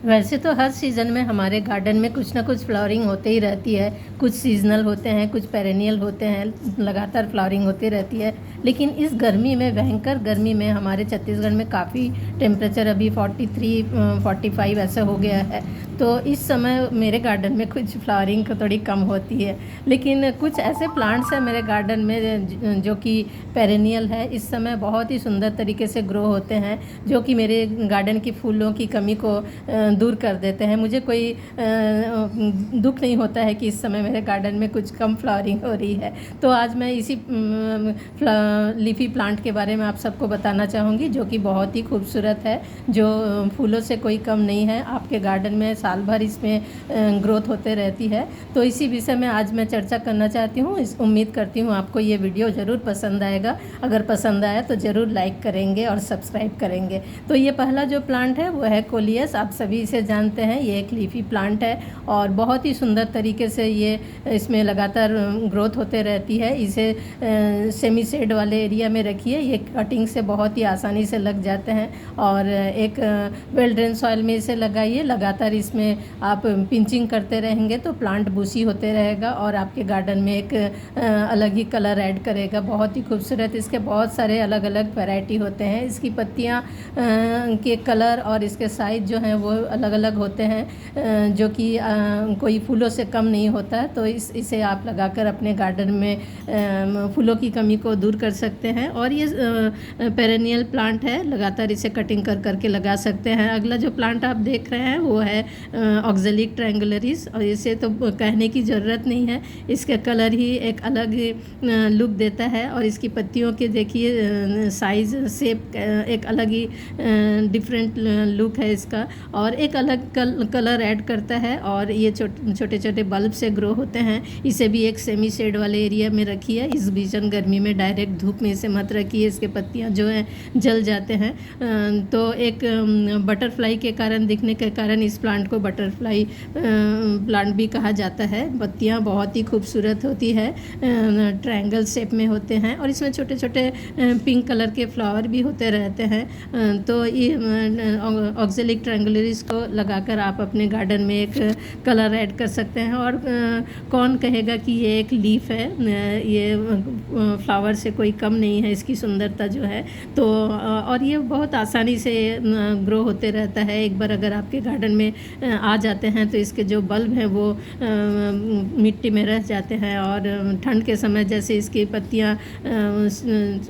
वैसे तो हर सीज़न में हमारे गार्डन में कुछ ना कुछ फ्लावरिंग होते ही रहती है। कुछ सीज़नल होते हैं, कुछ पेरेनियल होते हैं, लगातार फ्लावरिंग होती रहती है। लेकिन इस गर्मी में, भयंकर गर्मी में, हमारे छत्तीसगढ़ में काफ़ी टेम्परेचर अभी 43 45 ऐसा हो गया है। तो इस समय मेरे गार्डन में कुछ फ्लावरिंग थोड़ी कम होती है। लेकिन कुछ ऐसे प्लांट्स हैं मेरे गार्डन में जो कि पेरेनियल है, इस समय बहुत ही सुंदर तरीके से ग्रो होते हैं, जो कि मेरे गार्डन की फूलों की कमी को दूर कर देते हैं। मुझे कोई दुख नहीं होता है कि इस समय मेरे गार्डन में कुछ कम फ्लावरिंग हो रही है। तो आज मैं इसी लीफी प्लांट के बारे में आप सबको बताना चाहूँगी, जो कि बहुत ही खूबसूरत है, जो फूलों से कोई कम नहीं है। आपके गार्डन में साल भर इसमें ग्रोथ होते रहती है। तो इसी विषय में आज मैं चर्चा करना चाहती हूँ। उम्मीद करती हूँ आपको ये वीडियो ज़रूर पसंद आएगा। अगर पसंद आया तो ज़रूर लाइक करेंगे और सब्सक्राइब करेंगे। तो ये पहला जो प्लांट है वो है कोलियस। आप सभी इसे जानते हैं, ये एक लीफी प्लांट है और बहुत ही सुंदर तरीके से ये इसमें लगातार ग्रोथ होते रहती है। इसे सेमी शेड वाले एरिया में रखिए, ये कटिंग से बहुत ही आसानी से लग जाते हैं। और एक वेल ड्रेन सॉइल में इसे लगाइए, लगातार इसमें आप पिंचिंग करते रहेंगे तो प्लांट बूसी होते रहेगा और आपके गार्डन में एक अलग ही कलर ऐड करेगा। बहुत ही खूबसूरत इसके बहुत सारे अलग अलग वैरायटी होते हैं। इसकी पत्तियाँ के कलर और इसके साइज़ जो हैं वो अलग अलग होते हैं, जो कि कोई फूलों से कम नहीं होता है। तो इसे आप लगाकर अपने गार्डन में फूलों की कमी को दूर कर सकते हैं। और ये पेरेनियल प्लांट है, लगातार इसे कटिंग कर करके लगा सकते हैं। अगला जो प्लांट आप देख रहे हैं वो है ऑक्जेलिक ट्रायंगुलरिस, और इसे तो कहने की ज़रूरत नहीं है, इसका कलर ही एक अलग लुक देता है। और इसकी पत्तियों के देखिए साइज़, शेप एक अलग ही डिफरेंट लुक है इसका, और एक अलग कलर ऐड करता है। और ये छोटे छोटे बल्ब से ग्रो होते हैं। इसे भी एक सेमी शेड वाले एरिया में रखिए। इस भीषण गर्मी में डायरेक्ट धूप में इसे मत रखिए, इसके पत्तियां जो हैं जल जाते हैं। तो एक बटरफ्लाई के कारण, दिखने के कारण इस प्लांट को बटरफ्लाई प्लांट भी कहा जाता है। पत्तियां बहुत ही खूबसूरत होती है, ट्रायंगल शेप में होते हैं और इसमें छोटे छोटे पिंक कलर के फ्लावर भी होते रहते हैं। तो ये ऑक्जेलिक ट्रायंगुलरिस को लगाकर आप अपने गार्डन में एक कलर ऐड कर सकते हैं। और कौन कहेगा कि ये एक लीफ है, ये फ्लावर से कोई कम नहीं है इसकी सुंदरता जो है। तो और ये बहुत आसानी से ग्रो होते रहता है। एक बार अगर आपके गार्डन में आ जाते हैं तो इसके जो बल्ब हैं वो मिट्टी में रह जाते हैं, और ठंड के समय जैसे इसकी पत्तियाँ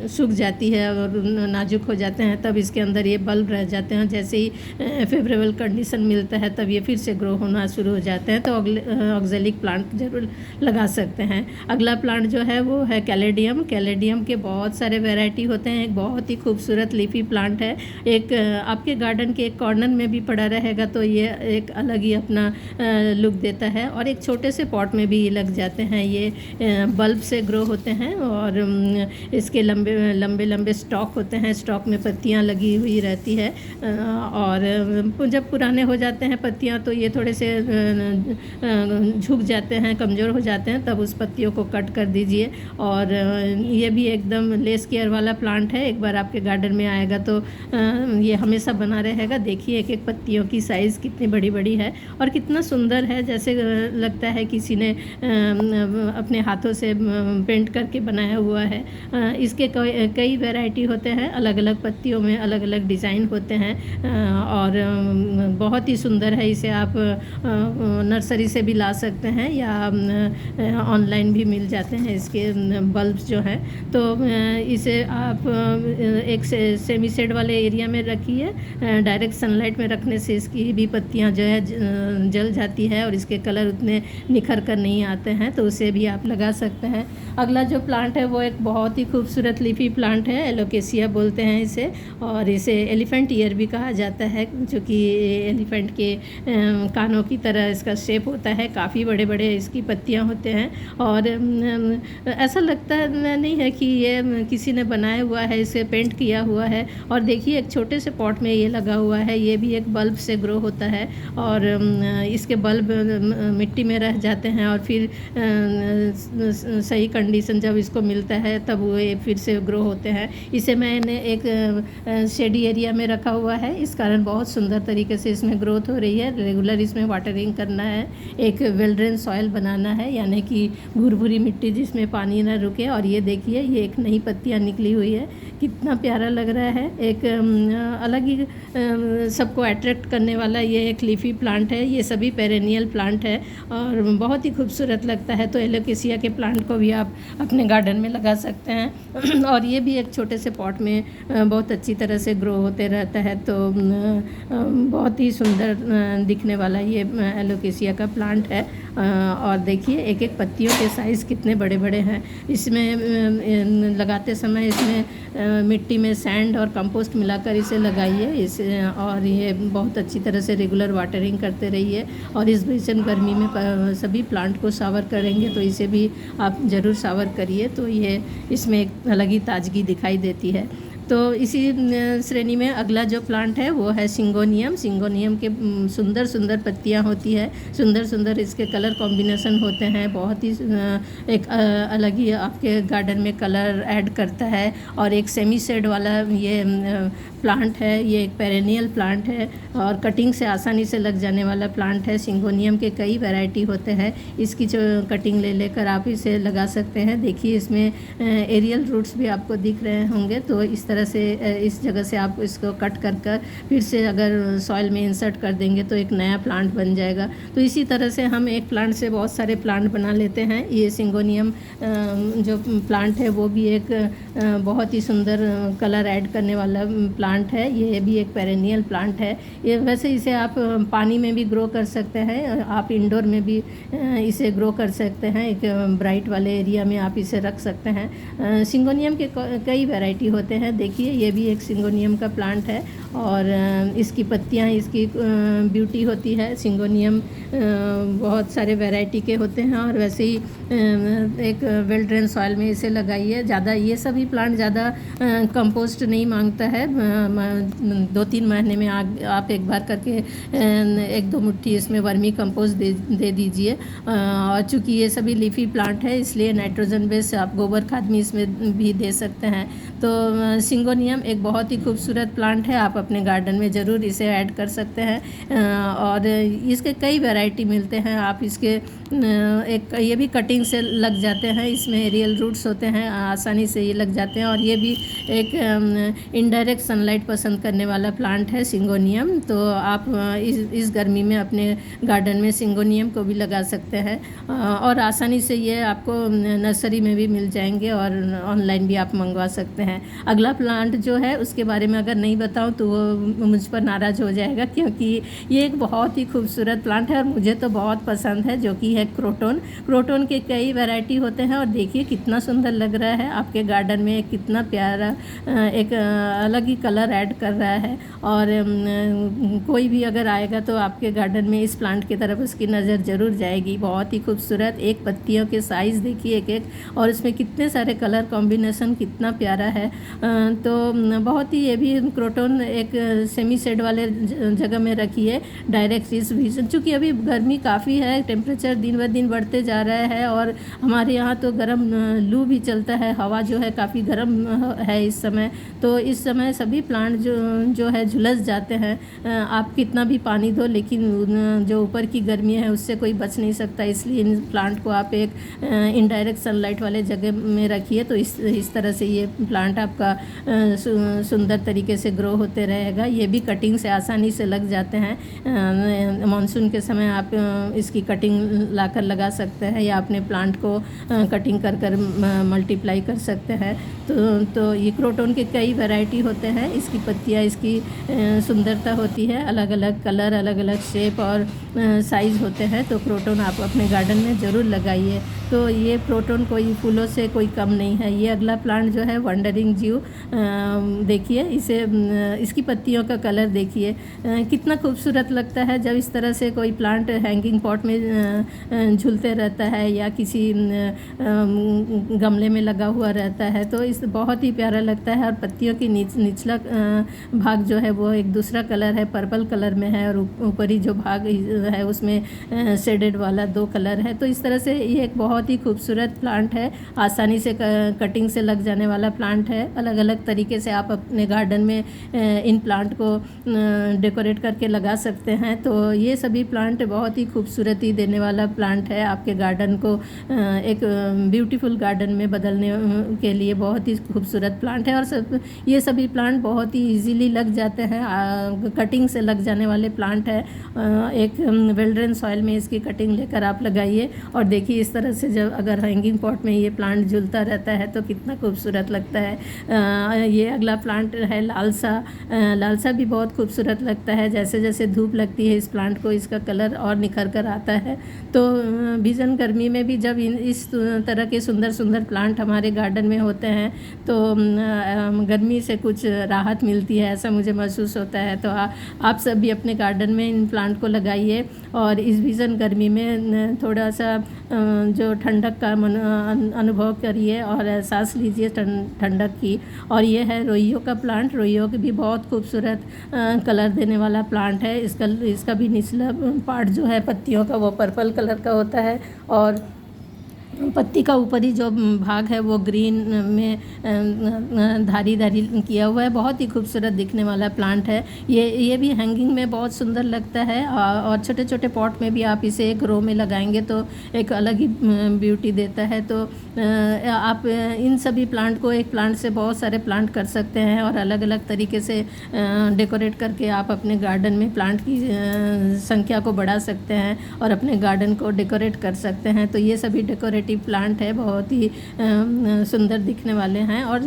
सूख जाती है और नाजुक हो जाते हैं, तब इसके अंदर ये बल्ब रह जाते हैं। जैसे ही फेवरेबल कंडीशन मिलता है तब ये फिर से ग्रो होना शुरू हो जाते हैं। तो ऑक्जेलिक प्लांट जरूर लगा सकते हैं। अगला प्लांट जो है वो है कैलेडियम। कैलेडियम के बहुत सारे वैरायटी होते हैं। एक बहुत ही खूबसूरत लीफी प्लांट है। एक आपके गार्डन के एक कॉर्नर में भी पड़ा रहेगा तो ये एक अलग ही अपना लुक देता है। और एक छोटे से पॉट में भी ये लग जाते हैं। ये बल्ब से ग्रो होते हैं और इसके लंबे लंबे लंबे स्टॉक होते हैं, स्टॉक में पत्तियां लगी हुई रहती है। और जब पुराने हो जाते हैं पत्तियां तो ये थोड़े से झुक जाते हैं, कमज़ोर हो जाते हैं, तब उस पत्तियों को कट कर दीजिए। और ये भी एकदम लेस केयर वाला प्लांट है। एक बार आपके गार्डन में आएगा तो ये हमेशा बना रहेगा। देखिए एक एक पत्तियों की साइज़ कितनी बड़ी बड़ी है और कितना सुंदर है, जैसे लगता है किसी ने अपने हाथों से पेंट करके बनाया हुआ है। इसके कई वैरायटी होते हैं, अलग अलग पत्तियों में अलग अलग डिज़ाइन होते हैं। और बहुत ही सुंदर है। इसे आप नर्सरी से भी ला सकते हैं या ऑनलाइन भी मिल जाते हैं इसके बल्ब्स जो हैं। तो इसे आप एक सेमी शेड वाले एरिया में रखिए। डायरेक्ट सनलाइट में रखने से इसकी भी पत्तियां जो है जल जाती है और इसके कलर उतने निखर कर नहीं आते हैं, तो उसे भी आप लगा सकते हैं। अगला जो प्लांट है वो एक बहुत ही खूबसूरत लीफी प्लांट है, एलोकेसिया बोलते हैं इसे। और इसे एलिफेंट ईयर भी कहा जाता है, जो कि एलिफेंट के कानों की तरह इसका शेप होता है। काफ़ी बड़े बड़े इसकी पत्तियां होते हैं और ऐसा लगता नहीं है कि ये किसी ने बनाया हुआ है, इसे पेंट किया हुआ है। और देखिए एक छोटे से पॉट में ये लगा हुआ है, ये भी एक बल्ब से ग्रो होता है। और इसके बल्ब मिट्टी में रह जाते हैं और फिर सही कंडीशन जब इसको मिलता है तब वो फिर से ग्रो होते हैं। इसे मैंने एक शेडी एरिया में रखा हुआ है, इस कारण बहुत सुंदर तरीके तरीके से इसमें ग्रोथ हो रही है। रेगुलर इसमें वाटरिंग करना है, एक वेल ड्रेन सॉइल बनाना है, यानी कि भुरभुरी मिट्टी जिसमें पानी ना रुके। और ये देखिए, ये एक नई पत्तियाँ निकली हुई है, कितना प्यारा लग रहा है। एक अलग ही सबको अट्रैक्ट करने वाला ये एक लीफी प्लांट है। ये सभी पेरेनियल प्लांट है और बहुत ही खूबसूरत लगता है। तो एलोकेसिया के प्लांट को भी आप अपने गार्डन में लगा सकते हैं और ये भी एक छोटे से पॉट में बहुत अच्छी तरह से ग्रो होते रहता है। तो बहुत ही सुंदर दिखने वाला ये एलोकेसिया का प्लांट है। और देखिए, एक एक पत्तियों के साइज़ कितने बड़े बड़े हैं। इसमें लगाते समय इसमें मिट्टी में सैंड और कंपोस्ट मिलाकर इसे लगाइए इसे, और ये बहुत अच्छी तरह से रेगुलर वाटरिंग करते रहिए। और इस भीषण गर्मी में सभी प्लांट को शावर करेंगे, तो इसे भी आप ज़रूर शावर करिए, तो ये इसमें एक अलग ही ताजगी दिखाई देती है। तो इसी श्रेणी में अगला जो प्लांट है वो है सिंगोनियम। सिंगोनियम के सुंदर सुंदर पत्तियां होती है, सुंदर सुंदर इसके कलर कॉम्बिनेशन होते हैं। बहुत ही एक अलग ही आपके गार्डन में कलर ऐड करता है। और एक सेमी शेड वाला ये प्लांट है, ये एक पेरेनियल प्लांट है और कटिंग से आसानी से लग जाने वाला प्लांट है। सिंगोनियम के कई वैरायटी होते हैं, इसकी जो कटिंग ले लेकर आप इसे लगा सकते हैं। देखिए, इसमें एरियल रूट्स भी आपको दिख रहे होंगे, तो इस तरह से इस जगह से आप इसको कट कर कर फिर से अगर सॉइल में इंसर्ट कर देंगे तो एक नया प्लांट बन जाएगा। तो इसी तरह से हम एक प्लांट से बहुत सारे प्लांट बना लेते हैं। ये सिंगोनियम जो प्लांट है वो भी एक बहुत ही सुंदर कलर ऐड करने वाला प्लांट है। ये भी एक पेरेनियल प्लांट है। ये वैसे इसे आप पानी में भी ग्रो कर सकते हैं, आप इंडोर में भी इसे ग्रो कर सकते हैं। एक ब्राइट वाले एरिया में आप इसे रख सकते हैं। सिंगोनियम के कई वैरायटी होते हैं। देखिए, ये भी एक सिंगोनियम का प्लांट है और इसकी पत्तियां इसकी ब्यूटी होती है। सिंगोनियम बहुत सारे वैरायटी के होते हैं और वैसे ही एक वेल ड्रेन सॉइल में इसे लगाइए। ज़्यादा ये सभी प्लांट ज़्यादा कंपोस्ट नहीं मांगता है। 2-3 महीने में आप एक बार करके 1-2 मुट्ठी इसमें वर्मी कंपोस्ट दे दीजिए। और चूँकि ये सभी लीफी प्लांट है, इसलिए नाइट्रोजन बेस आप गोबर खाद भी इसमें भी दे सकते हैं। तो सिंगोनियम एक बहुत ही खूबसूरत प्लांट है, आप अपने गार्डन में ज़रूर इसे ऐड कर सकते हैं। और इसके कई वैरायटी मिलते हैं। आप इसके एक ये भी कटिंग से लग जाते हैं, इसमें एरियल रूट्स होते हैं, आसानी से ये लग जाते हैं। और ये भी एक इनडायरेक्ट सनलाइट पसंद करने वाला प्लांट है सिंगोनियम। तो आप इस गर्मी में अपने गार्डन में सिंगोनियम को भी लगा सकते हैं और आसानी से ये आपको नर्सरी में भी मिल जाएंगे और ऑनलाइन भी आप मंगवा सकते हैं। अगला प्लांट जो है उसके बारे में अगर नहीं बताऊं तो वो मुझ पर नाराज़ हो जाएगा, क्योंकि ये एक बहुत ही खूबसूरत प्लांट है और मुझे तो बहुत पसंद है, जो कि है क्रोटोन। क्रोटोन के कई वैरायटी होते हैं और देखिए कितना सुंदर लग रहा है आपके गार्डन में, कितना प्यारा एक अलग ही कलर ऐड कर रहा है। और कोई भी अगर आएगा तो आपके गार्डन में इस प्लांट की तरफ उसकी नज़र ज़रूर जाएगी। बहुत ही खूबसूरत, एक पत्तियों के साइज़ देखिए एक एक, और इसमें कितने सारे कलर कॉम्बिनेशन, कितना प्यारा है। तो बहुत ही ये भी क्रोटोन एक सेमी शेड वाले जगह में रखिए, डायरेक्ट इस भीषण, चूँकि अभी गर्मी काफ़ी है, टेम्परेचर दिन ब दिन बढ़ते जा रहा है और हमारे यहाँ तो गर्म लू भी चलता है, हवा जो है काफ़ी गर्म है इस समय। तो इस समय सभी प्लांट जो है झुलस जाते हैं। आप कितना भी पानी दो, लेकिन जो ऊपर की गर्मी है उससे कोई बच नहीं सकता। इसलिए इन प्लांट को आप एक इनडायरेक्ट सनलाइट वाले जगह में रखिए, तो इस तरह से ये प्लांट आपका सुंदर तरीके से ग्रो होते रहेगा। ये भी कटिंग से आसानी से लग जाते हैं। मानसून के समय आप इसकी कटिंग लाकर लगा सकते हैं या अपने प्लांट को कटिंग कर मल्टीप्लाई कर सकते हैं। तो ये क्रोटोन के कई वैरायटी होते हैं। इसकी पत्तियाँ, इसकी सुंदरता होती है, अलग अलग कलर, अलग अलग शेप और साइज़ होते हैं। तो क्रोटोन आप अपने गार्डन में ज़रूर लगाइए। तो ये क्रोटोन कोई फूलों से कोई कम नहीं है। ये अगला प्लांट जो है वंडरिंग जीव, देखिए इसकी पत्तियों का कलर देखिए कितना खूबसूरत लगता है। जब इस तरह से कोई प्लांट हैंगिंग पॉट में झूलते रहता है या किसी गमले में लगा हुआ रहता है, तो इस बहुत ही प्यारा लगता है। और पत्तियों की निचला भाग जो है वो एक दूसरा कलर है, पर्पल कलर में है, और ऊपरी जो भाग है उसमें शेडेड वाला 2 कलर है। तो इस तरह से ये एक बहुत ही खूबसूरत प्लांट है, आसानी से कटिंग से लग जाने वाला प्लांट है। अलग अलग अलग तरीके से आप अपने गार्डन में इन प्लांट को डेकोरेट करके लगा सकते हैं। तो ये सभी प्लांट बहुत ही खूबसूरती देने वाला प्लांट है, आपके गार्डन को एक ब्यूटीफुल गार्डन में बदलने के लिए बहुत ही खूबसूरत प्लांट है। और ये सभी प्लांट बहुत ही इजीली लग जाते हैं, कटिंग से लग जाने वाले प्लांट है। एक वेल ड्रेन सॉइल में इसकी कटिंग लेकर आप लगाइए और देखिए इस तरह से जब अगर हैंगिंग पॉट में ये प्लांट झूलता रहता है तो कितना खूबसूरत लगता है। ये अगला प्लांट है लालसा। लालसा भी बहुत खूबसूरत लगता है, जैसे जैसे धूप लगती है इस प्लांट को इसका कलर और निखर कर आता है। तो भीषण गर्मी में भी जब इस तरह के सुंदर सुंदर प्लांट हमारे गार्डन में होते हैं तो गर्मी से कुछ राहत मिलती है, ऐसा मुझे महसूस होता है। तो आप सब भी अपने गार्डन में इन प्लांट को लगाइए और इस भीषण गर्मी में थोड़ा सा जो ठंडक का अनुभव करिए और एहसास लीजिए ठंडक की। और ये है रोइयो का प्लांट। रोइयो भी बहुत खूबसूरत कलर देने वाला प्लांट है। इसका भी निचला पार्ट जो है पत्तियों का वो पर्पल कलर का होता है और पत्ती का ऊपरी जो भाग है वो ग्रीन में धारी धारी किया हुआ है, बहुत ही खूबसूरत दिखने वाला प्लांट है। ये भी हैंगिंग में बहुत सुंदर लगता है और छोटे छोटे पॉट में भी आप इसे एक रो में लगाएंगे तो एक अलग ही ब्यूटी देता है। तो आप इन सभी प्लांट को एक प्लांट से बहुत सारे प्लांट कर सकते हैं और अलग अलग तरीके से डेकोरेट करके आप अपने गार्डन में प्लांट की संख्या को बढ़ा सकते हैं और अपने गार्डन को डेकोरेट कर सकते हैं। तो ये सभी डेकोरेटिव प्लांट है, बहुत ही सुंदर दिखने वाले हैं और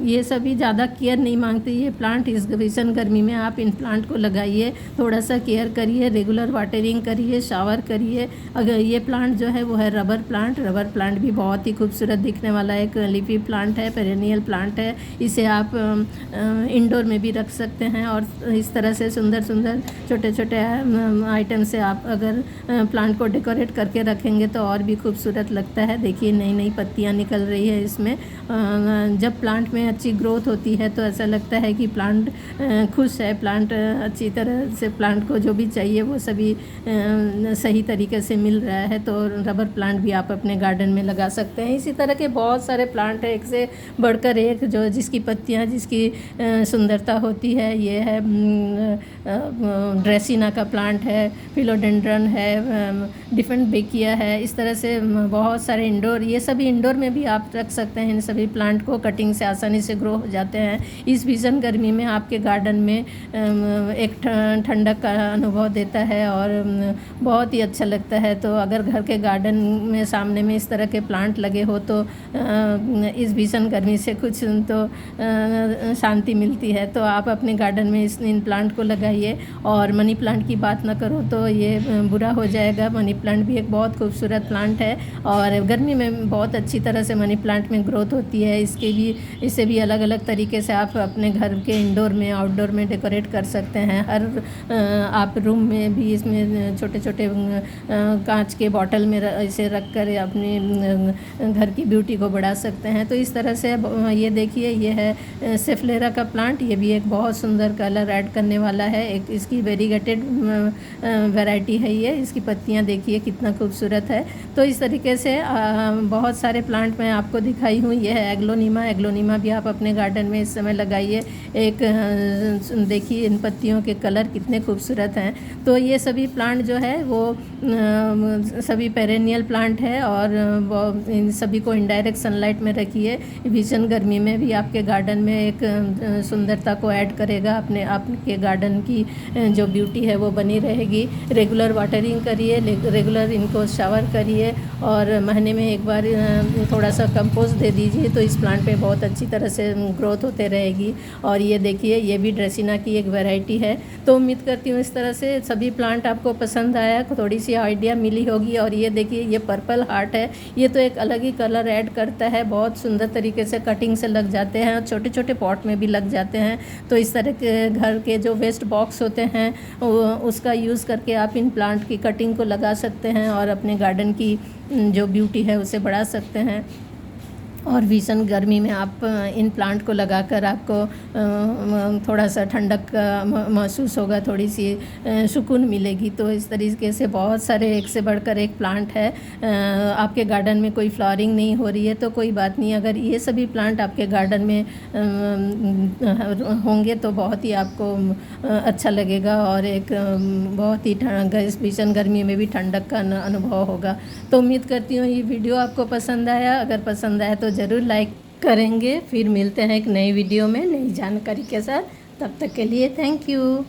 ये सभी ज़्यादा केयर नहीं मांगते ये प्लांट। इस भीषण गर्मी में आप इन प्लांट को लगाइए, थोड़ा सा केयर करिए, रेगुलर वाटरिंग करिए, शावर करिए। अगर ये प्लांट जो है वो है रबर प्लांट। रबर प्लांट भी बहुत ही खूबसूरत दिखने वाला एक लीफी प्लांट है, पेरेनियल प्लांट है। इसे आप इंडोर में भी रख सकते हैं और इस तरह से सुंदर सुंदर छोटे छोटे आइटम से आप अगर प्लांट को डेकोरेट करके रखेंगे तो और भी खूबसूरत लगता है। देखिए नई नई पत्तियां निकल रही है इसमें। जब प्लांट में अच्छी ग्रोथ होती है तो ऐसा लगता है कि प्लांट खुश है, प्लांट अच्छी तरह से प्लांट को जो भी चाहिए वो सभी सही तरीके से मिल रहा है। तो रबर प्लांट भी आप अपने गार्डन में लगा सकते हैं। इसी तरह के बहुत सारे प्लांट है, एक से बढ़कर एक, जो जिसकी पत्तियां जिसकी सुंदरता होती है। ये है ड्रेसिना का प्लांट है, फिलोडेंड्रन है, डिफरेंट बेकिया है। इस तरह से बहुत सारे इंडोर, ये सभी इंडोर में भी आप रख सकते हैं। इन सभी प्लांट को कटिंग से आसानी से ग्रो हो जाते हैं। इस भीषण गर्मी में आपके गार्डन में एक ठंडक का अनुभव देता है और बहुत ही अच्छा लगता है। तो अगर घर के गार्डन में सामने में इस तरह के प्लांट लगे हो तो इस भीषण गर्मी से कुछ तो शांति मिलती है। तो आप अपने गार्डन में इन प्लांट को लगाइए। और मनी प्लांट की बात ना करो तो ये बुरा हो जाएगा। मनी प्लांट भी एक बहुत खूबसूरत प्लांट है और गर्मी में बहुत अच्छी तरह से मनी प्लांट में ग्रोथ होती है। इसे भी अलग अलग तरीके से आप अपने घर के इंडोर में आउटडोर में डेकोरेट कर सकते हैं। आप रूम में भी इसमें छोटे छोटे कांच के बॉटल में इसे रख कर अपने घर की ब्यूटी को बढ़ा सकते हैं। तो इस तरह से ये देखिए, ये है सेफ्लेरा का प्लांट। ये भी एक बहुत सुंदर कलर ऐड करने वाला है। एक इसकी वेरीगेटेड वैरायटी है ये। इसकी पत्तियां देखिए कितना खूबसूरत है। तो इस तरीके से बहुत सारे प्लांट मैं आपको दिखाई हूँ। ये है एग्लोनिमा। एग्लोनिमा भी आप अपने गार्डन में इस समय लगाइए। एक देखिए इन पत्तियों के कलर कितने खूबसूरत हैं। तो ये सभी प्लांट जो है वो सभी पेरेनियल प्लांट है और इन सभी को इनडायरेक्ट सनलाइट में रखिए। भीषण गर्मी में भी आपके गार्डन में एक सुंदरता को ऐड करेगा। आपके गार्डन की जो ब्यूटी है वो बनी रहेगी। रेगुलर वाटरिंग करिए, रेगुलर इनको शावर करिए और महीने में एक बार थोड़ा सा कंपोस्ट दे दीजिए तो इस प्लांट पे बहुत अच्छी तरह से ग्रोथ होते रहेगी। और ये देखिए, ये भी ड्रेसिना की एक वैरायटी है। तो उम्मीद करती हूँ इस तरह से सभी प्लांट आपको पसंद आया, थोड़ी सी आइडिया मिली होगी। और ये देखिए, ये पर्पल हार्ट है। ये तो एक अलग ही कलर ऐड करता है, बहुत सुंदर तरीके से कटिंग से लग जाते हैं और छोटे छोटे पॉट में भी लग जाते हैं। तो इस तरह के घर के जो वेस्ट बॉक्स होते हैं उसका यूज़ करके आप इन प्लांट की कटिंग को लगा सकते हैं और अपने गार्डन की जो ब्यूटी है उसे बढ़ा सकते हैं। और भीषण गर्मी में आप इन प्लांट को लगाकर आपको थोड़ा सा ठंडक महसूस होगा, थोड़ी सी सुकून मिलेगी। तो इस तरीके से बहुत सारे एक से बढ़कर एक प्लांट है। आपके गार्डन में कोई फ्लावरिंग नहीं हो रही है तो कोई बात नहीं, अगर ये सभी प्लांट आपके गार्डन में होंगे तो बहुत ही आपको अच्छा लगेगा और एक बहुत ही इस भीषण गर्मी में भी ठंडक का अनुभव होगा। तो उम्मीद करती हूँ ये वीडियो आपको पसंद आया। अगर पसंद आया तो ज़रूर लाइक करेंगे। फिर मिलते हैं एक नई वीडियो में नई जानकारी के साथ। तब तक के लिए थैंक यू।